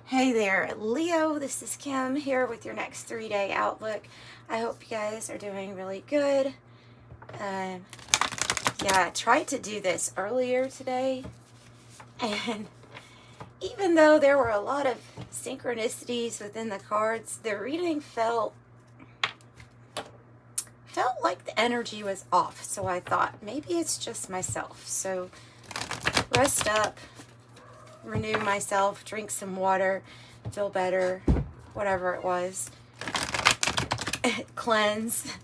Hey there, Leo. This is Kim here with your next 3-day outlook. I hope you guys are doing really good. Yeah, I tried to do this earlier today, and even though there were a lot of synchronicities within the cards, the reading felt like the energy was off. So I thought maybe it's just myself. So rest up, renew myself, drink some water, feel better, whatever it was, cleanse,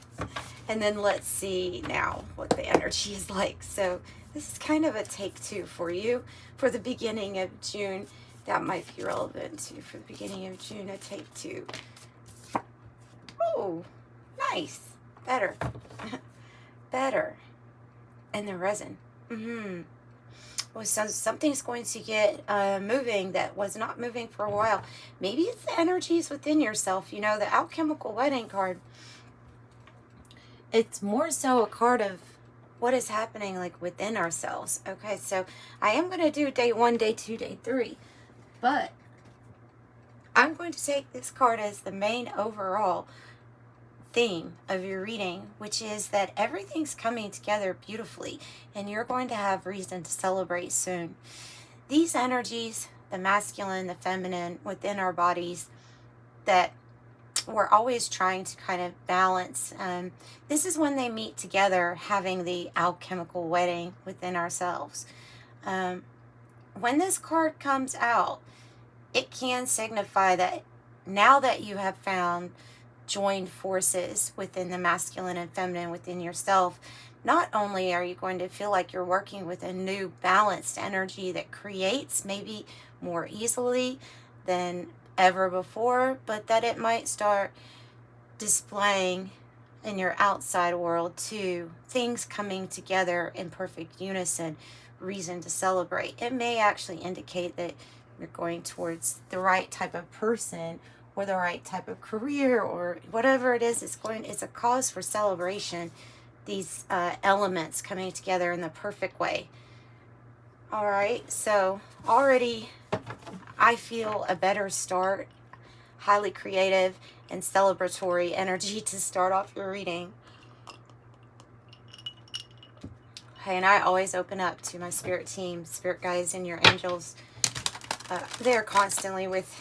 and then let's see now what the energy is like. So this is kind of a take two for you for the beginning of June. That might be relevant too for the beginning of June, a take two. Oh, nice, better, better, and the resin. Well, so something's going to get moving that was not moving for a while. Maybe it's the energies within yourself. You know, the alchemical wedding card, it's more so a card of what is happening like within ourselves. Okay, so I am going to do day 1, day 2, day 3, but I'm going to take this card as the main overall theme of your reading, which is that everything's coming together beautifully and you're going to have reason to celebrate soon. These energies, the masculine, the feminine within our bodies that we're always trying to kind of balance, this is when they meet together, having the alchemical wedding within ourselves. When this card comes out, it can signify that now that you have found joined forces within the masculine and feminine within yourself, not only are you going to feel like you're working with a new balanced energy that creates maybe more easily than ever before, but that it might start displaying in your outside world too, things coming together in perfect unison, reason to celebrate. It may actually indicate that you're going towards the right type of person or the right type of career, or whatever it is. It's a cause for celebration, these elements coming together in the perfect way. All right, so already I feel a better start, highly creative and celebratory energy to start off your reading. Okay, and I always open up to my spirit team, spirit guides, and your angels. They're constantly with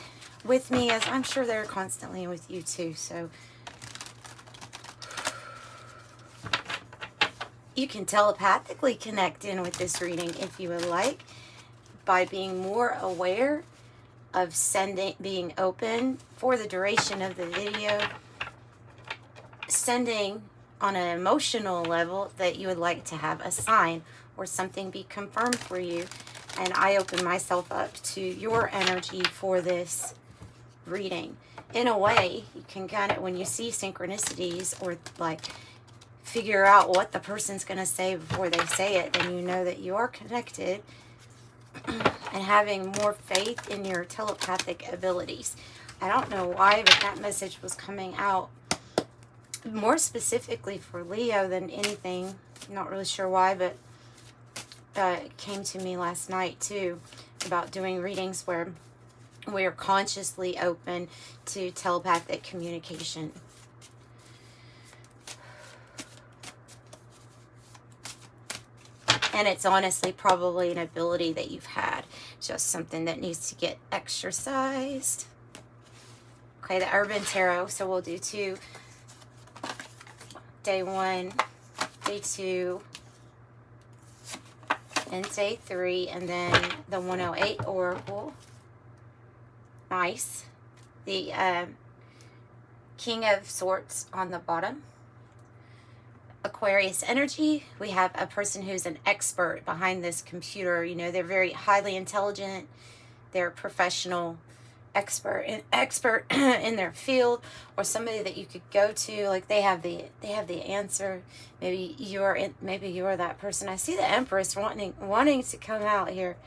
me, as I'm sure they're constantly with you too. So you can telepathically connect in with this reading if you would like, by being more aware of being open for the duration of the video, sending on an emotional level that you would like to have a sign or something be confirmed for you. And I open myself up to your energy for this reading. In a way, you can kind of, when you see synchronicities or like figure out what the person's going to say before they say it, then you know that you are connected and having more faith in your telepathic abilities. I don't know why, but that message was coming out more specifically for Leo than anything. I'm not really sure why, but it came to me last night too about doing readings where we are consciously open to telepathic communication. And it's honestly probably an ability that you've had, just something that needs to get exercised. Okay, the Urban Tarot. So we'll do 2, day 1, day 2, and day 3, and then the 108 Oracle. Nice. The King of Swords on the bottom. Aquarius energy. We have a person who's an expert behind this computer. You know, they're very highly intelligent. They're a professional expert in their field, or somebody that you could go to, like they have the answer. Maybe you're that person. I see the Empress wanting to come out here.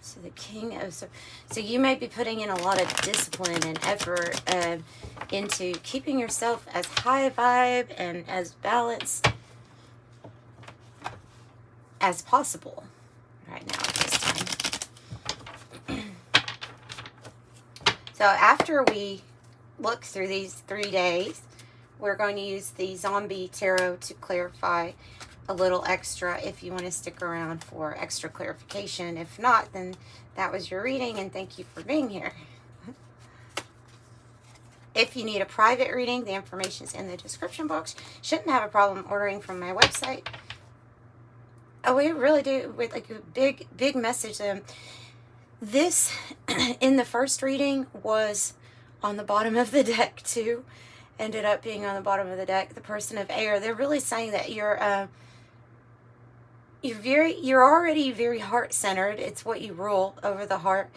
So the King of Swords. So you may be putting in a lot of discipline and effort into keeping yourself as high vibe and as balanced as possible right now at this time. So after we look through these 3 days, we're going to use the Zombie Tarot to clarify a little extra if you want to stick around for extra clarification. If not, then that was your reading, and thank you for being here. If you need a private reading, the information is in the description box. Shouldn't have a problem ordering from my website. Oh, we really do, with like a big message. This in the first reading was on the bottom of the deck too. Ended up being on the bottom of the deck. The person of air. They're really saying that you're already very heart-centered. It's what you rule over the heart,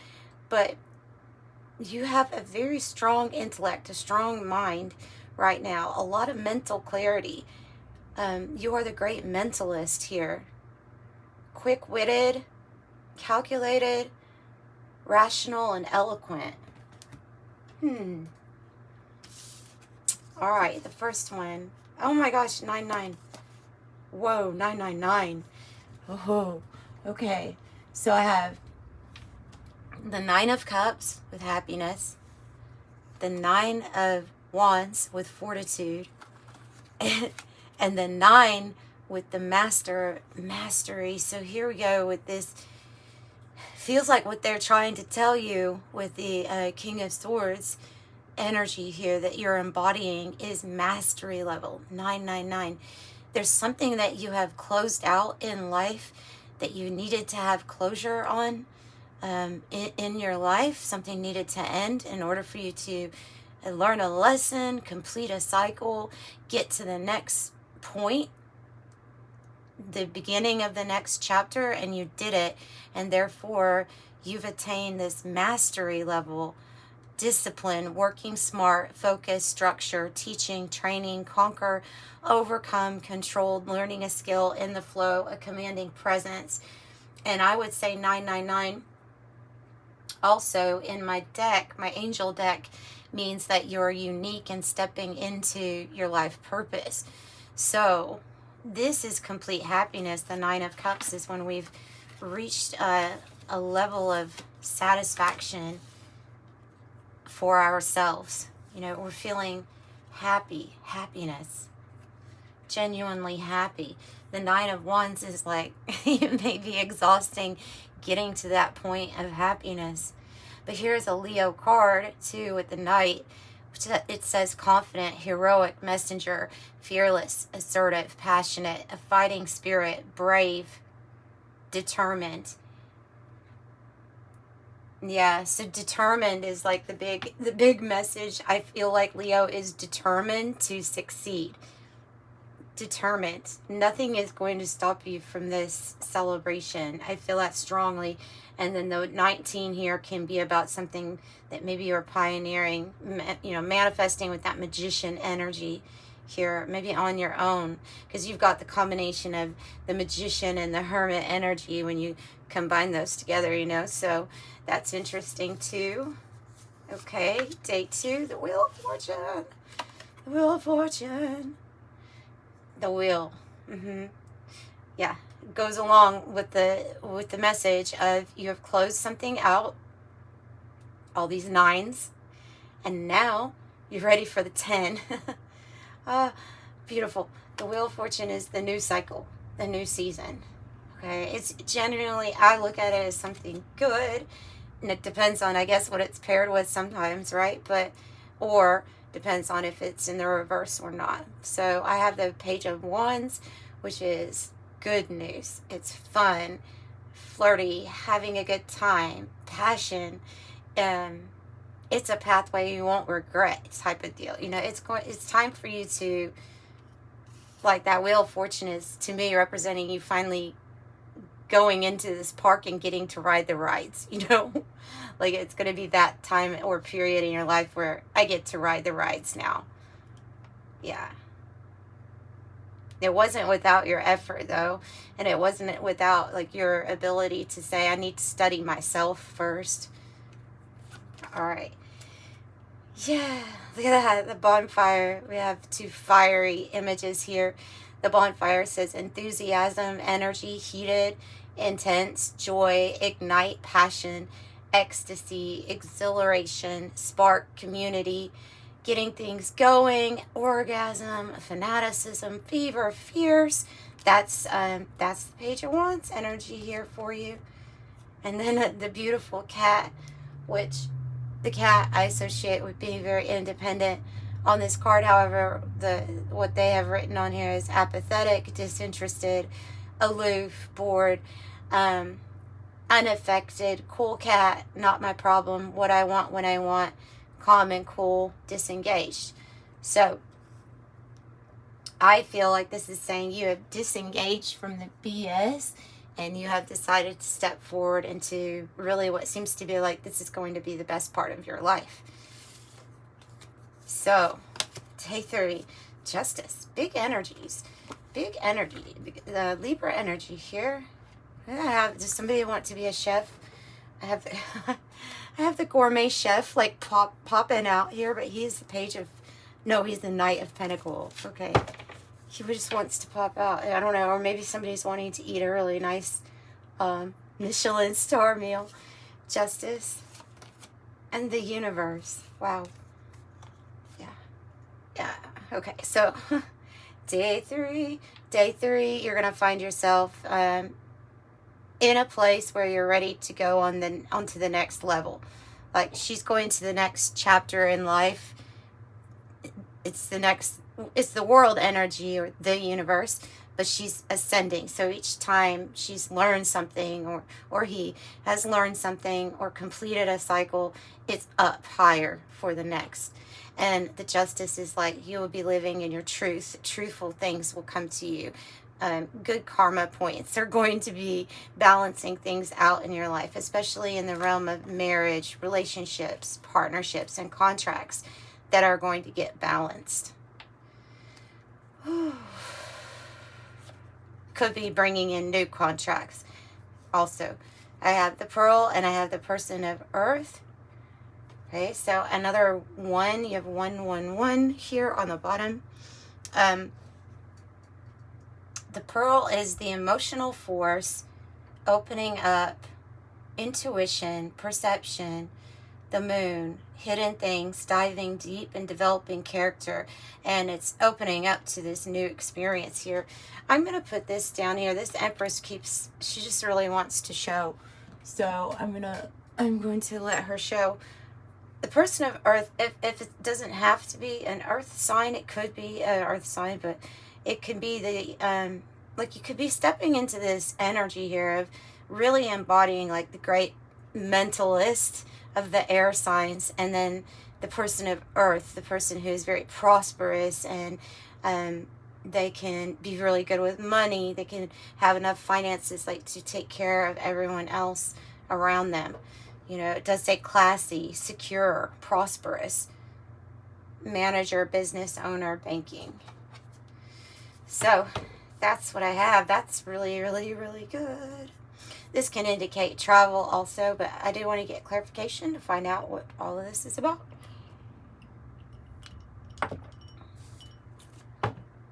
but you have a very strong intellect, a strong mind right now. A lot of mental clarity. You are the great mentalist here. Quick-witted, calculated, rational, and eloquent. All right, the first one. Oh my gosh, 9-9. Whoa, 999. Oh, okay. So I have the 9 of Cups with happiness, the 9 of Wands with fortitude, and the 9 with the mastery. So here we go with this. Feels like what they're trying to tell you with the King of Swords energy here that you're embodying is mastery level 999. There's something that you have closed out in life that you needed to have closure on in your life. Something needed to end in order for you to learn a lesson, complete a cycle, get to the next point, the beginning of the next chapter, and you did it, and therefore you've attained this mastery level. Discipline, working smart, focus, structure, teaching, training, conquer, overcome, controlled, learning a skill, in the flow, a commanding presence. And I would say 999 also in my deck, my angel deck, means that you're unique and stepping into your life purpose. So this is complete happiness. The 9 of Cups is when we've reached a level of satisfaction for ourselves. You know, we're feeling happiness, genuinely happy. The 9 of Wands is like, it may be exhausting getting to that point of happiness. But here's a Leo card too with the Knight. It says confident, heroic, messenger, fearless, assertive, passionate, a fighting spirit, brave, determined. Yeah, so determined is like the big message. I feel like Leo is determined to succeed. Determined. Nothing is going to stop you from this celebration. I feel that strongly. And then the 19 here can be about something that maybe you're pioneering, you know, manifesting with that magician energy here, maybe on your own, because you've got the combination of the magician and the hermit energy when you combine those together, you know. So that's interesting too. Okay, day 2, the Wheel of Fortune. The Wheel of Fortune. The wheel. Yeah, it goes along with the message of you have closed something out, all these 9s, and now you're ready for the 10. Beautiful. The Wheel of Fortune is the new cycle, the new season. Okay, it's generally, I look at it as something good, and it depends on, I guess, what it's paired with sometimes, right? But, or depends on if it's in the reverse or not. So I have the Page of Wands, which is good news. It's fun, flirty, having a good time, passion. It's a pathway you won't regret type of deal. You know, it's time for you to, like that Wheel of Fortune is, to me, representing you finally going into this park and getting to ride the rides, you know. Like, it's going to be that time or period in your life where I get to ride the rides now. Yeah. It wasn't without your effort, though. And it wasn't without, like, your ability to say, I need to study myself first. All right. Yeah. Look at that. The bonfire. We have 2 fiery images here. The bonfire says enthusiasm, energy, heated, intense, joy, ignite, passion, ecstasy, exhilaration, spark, community, getting things going, orgasm, fanaticism, fever, fears. That's the Page of Wands energy here for you. And then the beautiful cat, which the cat I associate with being very independent. On this card, however, what they have written on here is apathetic, disinterested, aloof, bored, unaffected, cool cat, not my problem, what I want when I want, calm and cool, disengaged. So I feel like this is saying you have disengaged from the BS and you have decided to step forward into really what seems to be like this is going to be the best part of your life. So, day 3, justice, big energies, big energy, the Libra energy here. Does somebody want to be a chef? I have the, I have the gourmet chef like popping out here, but he's the Page of, no, he's the Knight of Pentacles. Okay, he just wants to pop out. I don't know, or maybe somebody's wanting to eat a really nice Michelin star meal. Justice and the universe. Wow. Yeah, okay, so day 3, you're going to find yourself in a place where you're ready to go onto the next level. Like, she's going to the next chapter in life. It's the world energy or the universe, but she's ascending. So each time she's learned something or he has learned something or completed a cycle, it's up higher for the next. And the justice is like you will be living in your truth. Truthful things will come to you. Good karma points are going to be balancing things out in your life, especially in the realm of marriage, relationships, partnerships, and contracts that are going to get balanced. Could be bringing in new contracts. Also, I have the Pearl and I have the Person of Earth. Okay, so another 1, you have 1, 1, 1 here on the bottom. The Pearl is the emotional force, opening up, intuition, perception, the moon, hidden things, diving deep and developing character, and it's opening up to this new experience here. I'm going to put this down here. This Empress she just really wants to show, so I'm going to let her show. The Person of Earth, if it doesn't have to be an earth sign, it could be an earth sign, but it could be the, like you could be stepping into this energy here of really embodying like the great mentalist of the air signs, and then the Person of Earth, the person who is very prosperous and they can be really good with money. They can have enough finances like to take care of everyone else around them. You know, it does say classy, secure, prosperous, manager, business owner, banking. So that's what I have. That's really, really, really good. This can indicate travel also, but I do want to get clarification to find out what all of this is about.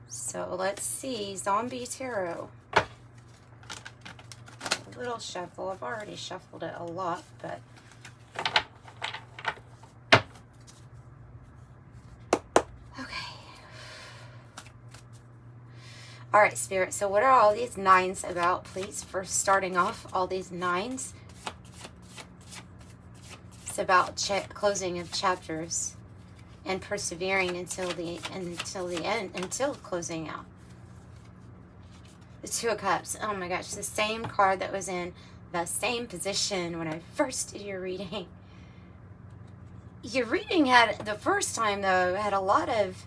So let's see, Zombie Tarot. A little shuffle. I've already shuffled it a lot, but okay. All right, Spirit. So what are all these 9s about, please? For starting off, all these 9s. It's about closing of chapters and persevering until the end, until closing out. The 2 of Cups. Oh my gosh, the same card that was in the same position when I first did your reading. Your reading had, the first time though, had a lot of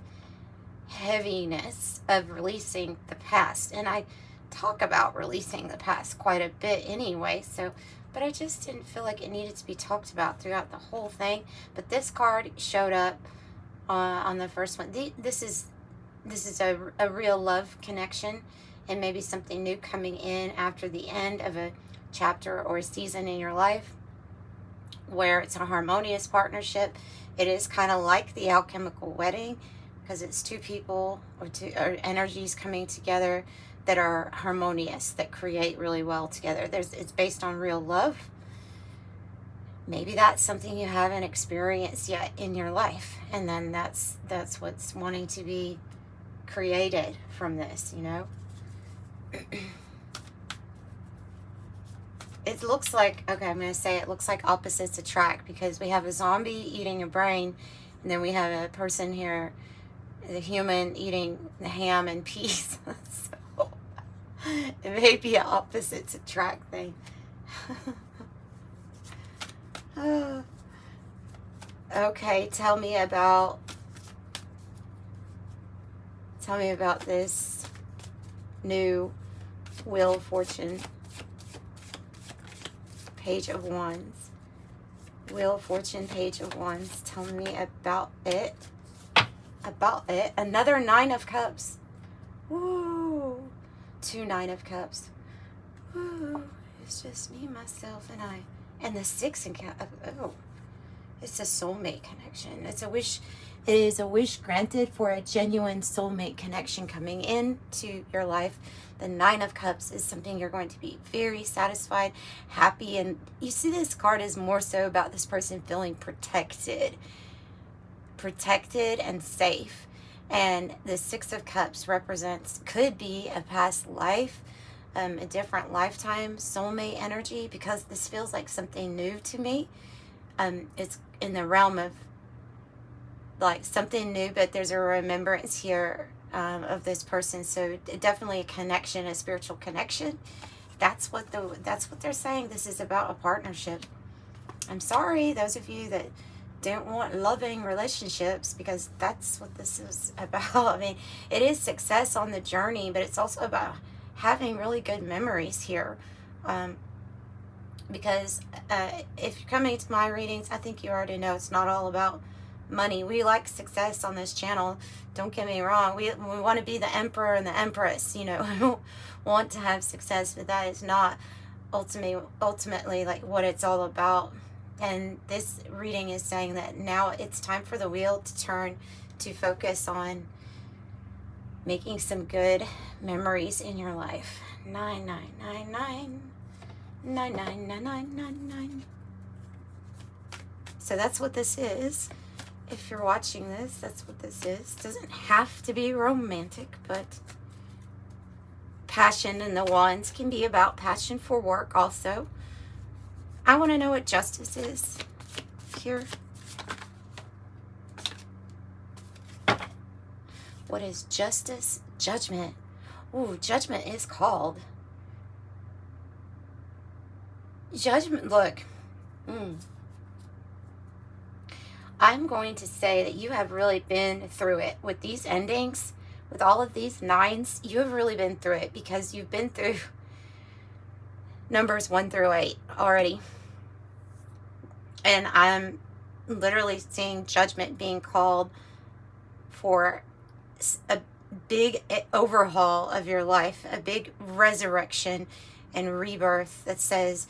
heaviness of releasing the past. And I talk about releasing the past quite a bit anyway, so, but I just didn't feel like it needed to be talked about throughout the whole thing. But this card showed up on the first one. This is a real love connection, and maybe something new coming in after the end of a chapter or a season in your life where it's a harmonious partnership. It is kind of like the alchemical wedding, because it's two people or or energies coming together that are harmonious, that create really well together. It's based on real love. Maybe that's something you haven't experienced yet in your life, and then that's what's wanting to be created from this, you know. It looks like, okay, I'm going to say it looks like opposites attract, because we have a zombie eating a brain, and then we have a person here, the human, eating the ham and peas. So it may be an opposites attract thing. Okay, tell me about this new Wheel of Fortune. Page of Wands. Wheel of Fortune, Page of Wands. Tell me about it. Another Nine of Cups. Woo. 2 Nine of Cups. Woo. It's just me, myself, and I. And the 6 in Cups. Oh. It's a soulmate connection. It is a wish granted for a genuine soulmate connection coming into your life. The 9 of Cups is something you're going to be very satisfied, happy, and you see this card is more so about this person feeling protected and safe. And the 6 of Cups could be a past life, a different lifetime, soulmate energy, because this feels like something new to me. It's in the realm of like something new, but there's a remembrance here of this person. So definitely a connection, a spiritual connection. That's what they're saying. This is about a partnership. I'm sorry, those of you that don't want loving relationships, because that's what this is about. I mean, it is success on the journey, but it's also about having really good memories here. Because if you're coming to my readings, I think you already know it's not all about money. We like success on this channel, don't get me wrong. We want to be the emperor and the empress, you know. We don't want to have success, but that is not ultimately like what it's all about. And this reading is saying that now it's time for the wheel to turn, to focus on making some good memories in your life. 9999 99999. So that's what this is. If you're watching this, that's what this is. Doesn't have to be romantic, but passion and the wands can be about passion for work also. I want to know what justice is here. What is justice? Judgment. Ooh, judgment is called. Judgment, look. I'm going to say that you have really been through it with these endings, with all of these 9s. You have really been through it, because you've been through numbers 1 through 8 already. And I'm literally seeing judgment being called for a big overhaul of your life, a big resurrection and rebirth that says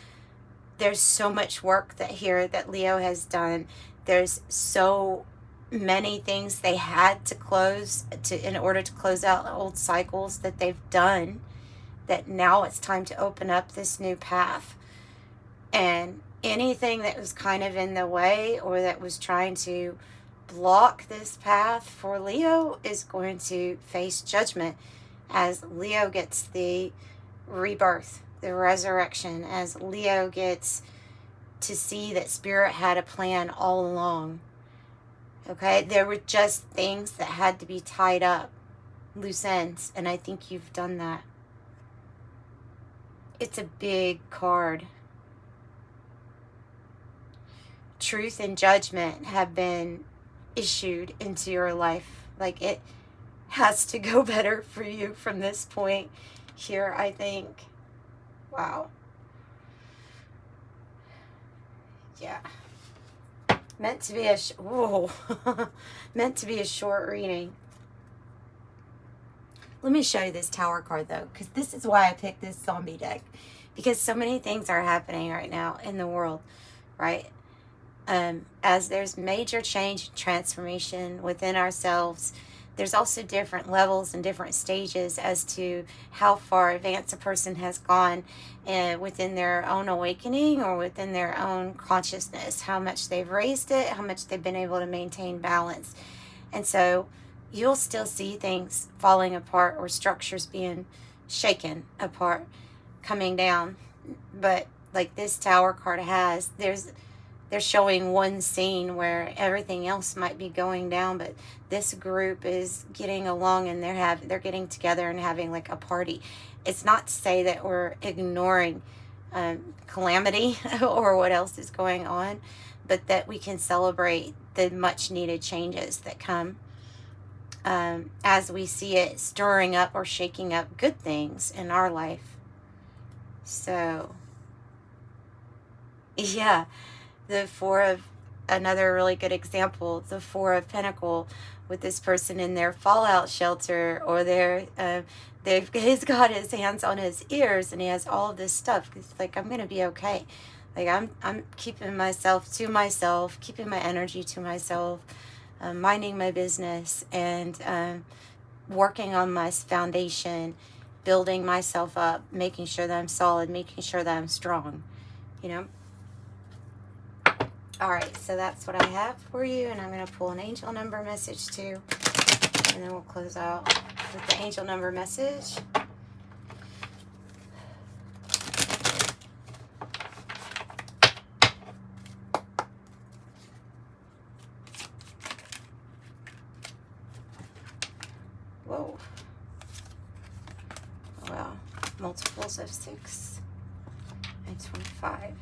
there's so much work that Leo has done. There's so many things they had to close in order to close out old cycles that they've done, that now it's time to open up this new path. And anything that was kind of in the way or that was trying to block this path for Leo is going to face judgment, as Leo gets the rebirth, the resurrection, as Leo gets to see that Spirit had a plan all along. Okay, there were just things that had to be tied up, loose ends, and I think you've done that. It's a big card. Truth and judgment have been issued into your life. Like, it has to go better for you from this point here, I think. Wow. Yeah. Meant to be a meant to be a short reading. Let me show you this Tower card, though, because this is why I picked this zombie deck. Because so many things are happening right now in the world, right? As there's major change and transformation within ourselves, there's also different levels and different stages as to how far advanced a person has gone within their own awakening or within their own consciousness, how much they've raised it, how much they've been able to maintain balance. And so you'll still see things falling apart or structures being shaken apart, coming down. But like this Tower card has, they're showing one scene where everything else might be going down, but this group is getting along and they're getting together and having like a party. It's not to say that we're ignoring calamity or what else is going on, but that we can celebrate the much needed changes that come as we see it stirring up or shaking up good things in our life. So, yeah, the Four of, another really good example, the Four of Pentacle with this person in their fallout shelter, or he's got his hands on his ears and he has all of this stuff. He's like, I'm gonna be okay. Like I'm keeping myself to myself, keeping my energy to myself, minding my business, and working on my foundation, building myself up, making sure that I'm solid, making sure that I'm strong, you know. All right, so that's what I have for you, and I'm going to pull an angel number message too, and then we'll close out with the angel number message. Whoa. Well, multiples of 6 and 25.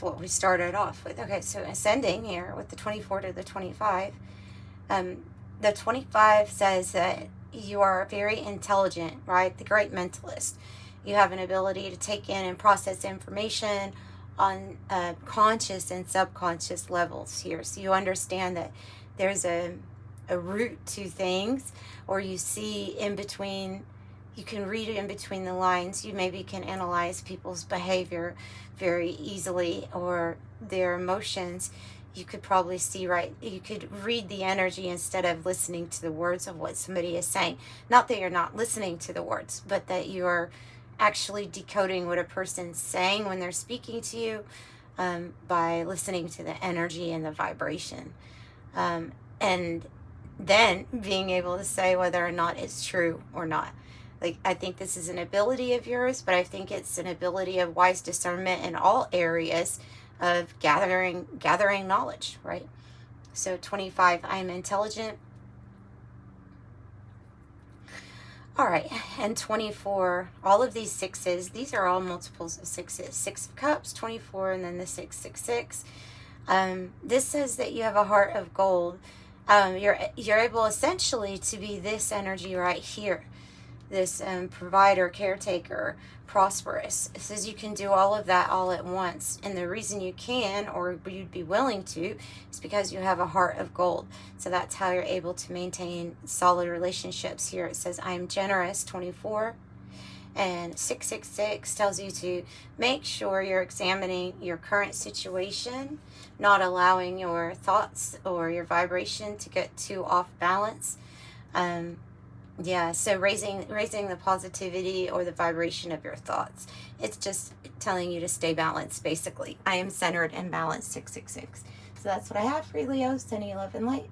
What we started off with. Okay, so ascending here with the 24 to the 25. The 25 says that you are very intelligent, right? The great mentalist. You have an ability to take in and process information on conscious and subconscious levels here. So you understand that there's a root to things, or you see in between. You can read it in between the lines. You maybe can analyze people's behavior very easily, or their emotions. You could probably see, right, you could read the energy instead of listening to the words of what somebody is saying. Not that you're not listening to the words, but that you're actually decoding what a person's saying when they're speaking to you, by listening to the energy and the vibration. And then being able to say whether or not it's true or not. Like, I think this is an ability of yours, but I think it's an ability of wise discernment in all areas of gathering knowledge, right? So 25, I'm intelligent. All right, and 24, all of these sixes, these are all multiples of sixes. 6 of Cups, 24, and then the 666. This says that you have a heart of gold. You're able essentially to be this energy right here. This provider, caretaker, prosperous. It says you can do all of that all at once. And the reason you can, or you'd be willing to, is because you have a heart of gold. So that's how you're able to maintain solid relationships here. It says, I am generous, 24. And 666 tells you to make sure you're examining your current situation, not allowing your thoughts or your vibration to get too off balance. Yeah, so raising the positivity or the vibration of your thoughts. It's just telling you to stay balanced, basically. I am centered and balanced, 666. So that's what I have for you, Leo. Sending you love and light.